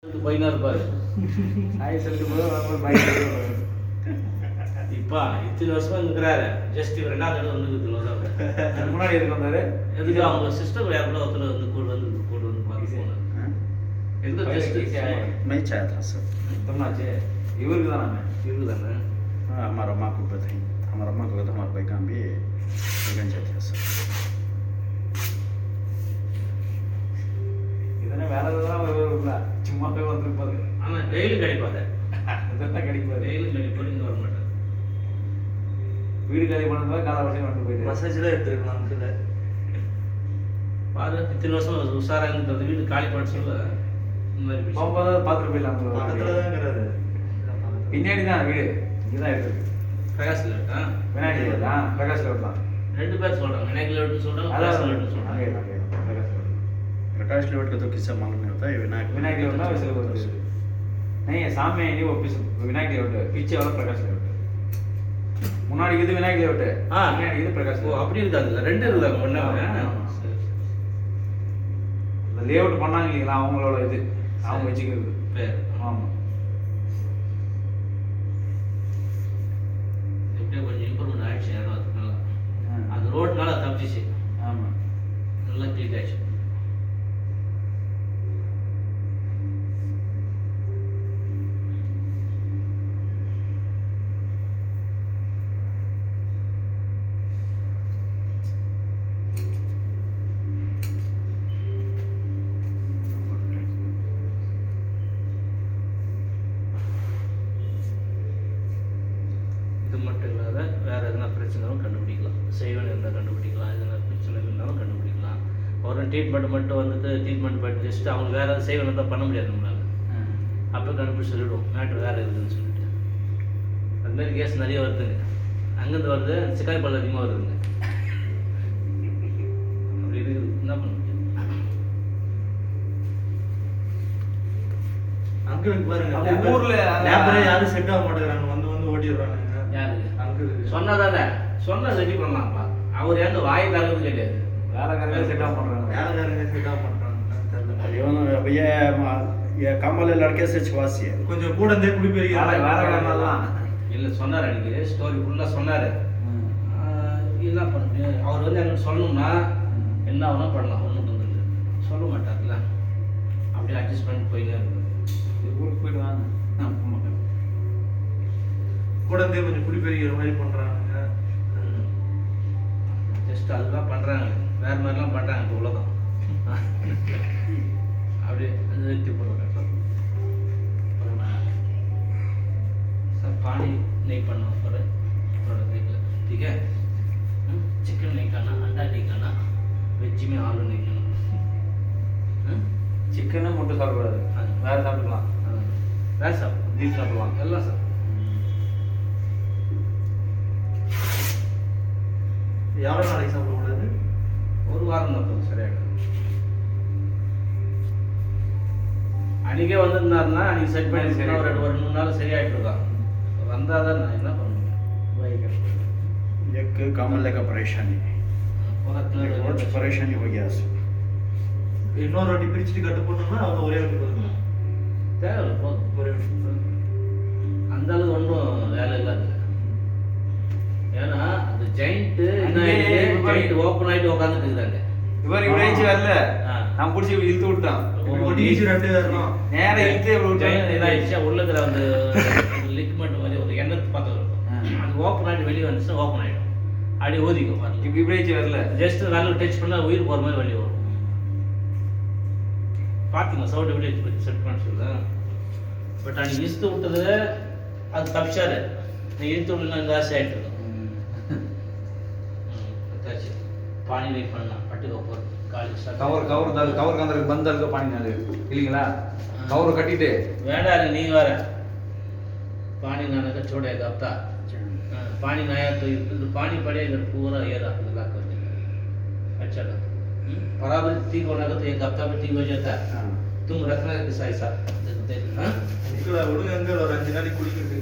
பையனா இருப்பாரு. ஹாய் சொல்லிட்டு போது ஒரு பைக் இப்ப இத்தனை வருஷமா இருக்கிறாரு. ஜஸ்ட் இவர் ரெண்டாவது தடவை வந்து முன்னாடி எதுக்கு வந்தாரு? எதுக்கு அவங்க சிஸ்டர் யார் கூட ஒருத்தர் வந்து கூட வந்து பார்த்து போனார். எதுக்கு जस्ट मैं चाहा था सर। तुमनाचे இவருக்கு தான் நாம இவரு தானே. हमारा अम्मा को बताई, हमारा अम्मा को कहता हमारे भाई काम भी गंजा था सर। இதனை வேற எதெல்லாம் வருவாருல சும்மா போய் வந்திருப்பாரு. ஆனா டெய்லி கிடைப்பாரு. இதெல்லாம் கிடைப்பாரு. டெய்லி கிடைப்பாரு இங்க வர மாட்டாரு. வீடு காலி பண்ணதுல கால வருஷம் வந்து போயிட்டு மசாஜ்ல எடுத்துக்கலாம் இல்ல பாரு இத்தனை வருஷம் உஷாரா இருந்தது வீடு காலி பண்ண சொல்ல இந்த மாதிரி விஷயம். போகும்போது பார்த்துட்டு போயிடலாம். பக்கத்துல தான் இருக்கிறது. பின்னாடி தான் வீடு இங்கதான் இருக்கு. பிரகாஷ்ல இருக்கா? விநாயகர் ரோடு தான் பிரகாஷ் ரோடு தான். ரெண்டு பேர் சொல்றாங்க. விநாயகர் ரோடு சொல்றாங்க, பிரகாஷ் ரோடு சொல்றாங்க. அங்கே பிரகாஷ் ரோடு. प्रकाश लेवट का तो किस्सा मालूम नहीं होता है। विनायक लेवट ना वैसे बोलते हैं। नहीं है सामने नहीं वो विनायक लेवट है, पीछे वाला प्रकाश लेवट है। முன்னாடி இது விநாயகர் லேஅவுட் பின்னாடி இது பிரகாஷ். ஓ அப்படி இருக்காதுல்ல, ரெண்டு இருக்காங்க பண்ணாங்க. இந்த லேஅவுட் பண்ணாங்க இல்லைங்களா அவங்களோட இது அவங்க வச்சுக்கிறது பேர். ஆமா. எப்படியோ கொஞ்சம் இம்ப்ரூவ்மெண்ட் ஆயிடுச்சு யாரும் அதுனால. அந்த ரோட்னால தப்பிச்சு ஆமா நல்லா கிளிக் ஆயிடுச்சு. இது மட்டும் இல்லாத வேறு எதனா பிரச்சனையும் கண்டுபிடிக்கலாம். செய்வன் இருந்தால் கண்டுபிடிக்கலாம். எதனா பிரச்சனை இருந்தாலும் கண்டுபிடிக்கலாம். ஒரு ட்ரீட்மெண்ட் மட்டும் வந்துட்டு ட்ரீட்மெண்ட் பண்ணி ஜஸ்ட்டு அவங்க வேறு எதாவது செய்வன் இருந்தால் பண்ண முடியாது நம்மளால். அப்போ கண்டுபிடிச்சி சொல்லிவிடுவோம் மேட்ரு வேறு இருக்குதுன்னு சொல்லிட்டு. அதுமாரி கேஸ் நிறைய வருதுங்க. அங்கேருந்து வருது, சிக்காய் பல் அதிகமாக வருதுங்க. அப்படி இருக்குது, என்ன பண்ண முடியும்? அங்கிளுக்கு பாருங்க அவங்க ஊர்ல லேபரே யாரும் செட் ஆக மாட்டேங்கிறாங்க. வந்து வந்து ஓடிடுறாங்க. யாருக்கு அங்கிளுக்கு சொன்னதானே சொன்ன ரெடி பண்ணலாம்ப்பா. அவர் ஏன் வாய் தரது கிடையாது. வேற கரையில செட் ஆக பண்றாங்க. வேலைக்காரங்க செட் ஆக மாட்டேங்கிறாங்க தெரியல. ये काम वाले लड़के से छुआसी है। கொஞ்சம் கூட இருந்தே குடி பெரிய வேற காரணம்லாம் இல்லை சொன்னார் அன்றைக்கி ஸ்டோரி ஃபுல்லாக சொன்னார். என்ன பண்ண முடியும்? அவர் வந்து எனக்கு சொல்லணும்னா என்ன ஆகுனா பண்ணலாம், ஒன்றும் வந்து சொல்ல மாட்டார்ல. அப்படியே அட்ஜஸ்ட் பண்ணி போயிட்டே இருக்குது. ஊருக்கு போயிட்டு வாங்க. கூட இருந்தே கொஞ்சம் குடி பெரிய மாதிரி பண்றாங்க. ஜஸ்ட் அதுதான் பண்ணுறாங்க. வேறு மாதிரிலாம் பண்ணுறாங்க இப்போ உலகம். அப்படியே அது நிறுத்தி போடுவாங்க. सर पानी नहीं पड़ना पर थोड़ा देख ले, ठीक है? चिकन नहीं खाना, अंडा नहीं खाना, वेज में आलू नहीं खाना. சிக்கன் முட்டை சாப்பிடக்கூடாது. வேற சாப்பிடலாம். வேறு சாப்பிடும், பீஃப் சாப்பிடலாம். எல்லாம் சாப்பிடும். எவ்வளவு நாளைக்கு சாப்பிடக்கூடாது? ஒரு வாரம் தான் போதும், சரியாயிடும். அன்றைக்கே வந்திருந்தாருன்னா அன்றைக்கி செட் பண்ணி சரி. ஒரு 3 நாள் சரியாயிட்டு இருக்கான். வந்தால் தான் நான் என்ன பண்ணுவேன்? एक काम वाले का परेशानी है, बहुत परेशानी हो गया उसको। இன்னொரு வாட்டி பிரிச்சுட்டு கட்டு போட்டோம்னா அவங்க ஒரே வாட்டி போதும். தேவையில்லை, போதும். ஒரே வாட்டி அந்த அளவுக்கு ஒன்றும் வேலை இல்லாது. ஏன்னா அந்த ஜெயிண்ட் ஓப்பன் ஆகிட்டு உட்காந்துட்டு இருக்கிறாங்க. இவர் இவ்வளவு வரல. ஆ. நான் பிடிச்சி இழுத்து விட்டான். ஒட்டி ஈஸி ரெண்டு வரணும். நேரா இழுத்து ஜெயிண்ட் விட்டான். இதாகிடுச்சா உள்ளுக்கிற அந்த லிக்மெண்ட் மாதிரி ஒரு எண்ணத்து பார்த்து இருக்கும். அது ஓப்பன் ஆகிட்டு வெளியே வந்துச்சுன்னா ஓப்பன் ஆகிடும். அப்படியே ஊதிக்கும் வரல. இப்ப இப்படி வரல. ஜஸ்ட் நல்லா டச் பண்ணால் உயிர் போகிற மாதிரி வெளியே வரும். பார்த்தீங்களா சவுண்ட் எப்படி செட் பண்ண சொல்லுதான். பட் அன்றைக்கி இழுத்து விட்டது அது தப்பிச்சாரு. நீ இழுத்து விடலாம் இந்த ஆசை ஆகிட்டு இருக்கும். पानी नहीं पड़ना पट्टी के ऊपर काली கவர் கவர் கந்தர் பந்தல்க்கு பானி நாலு இல்லீங்களா? கவர் கட்டிட்டு வேண்டா நீ வர पानी नाने का छोड़ेगा अब तक पानी नया तो पानी पड़े इधर पूरा ये रहा इलाका कर देगा. अच्छा लगा. बराबर ठीक होना तो एक हफ्ता में ठीक हो जाता है. तुम रखना कैसा ऐसा देख விடுங்க, அங்க ஒரு 5 நாளைக்கு குடிக்கிறது.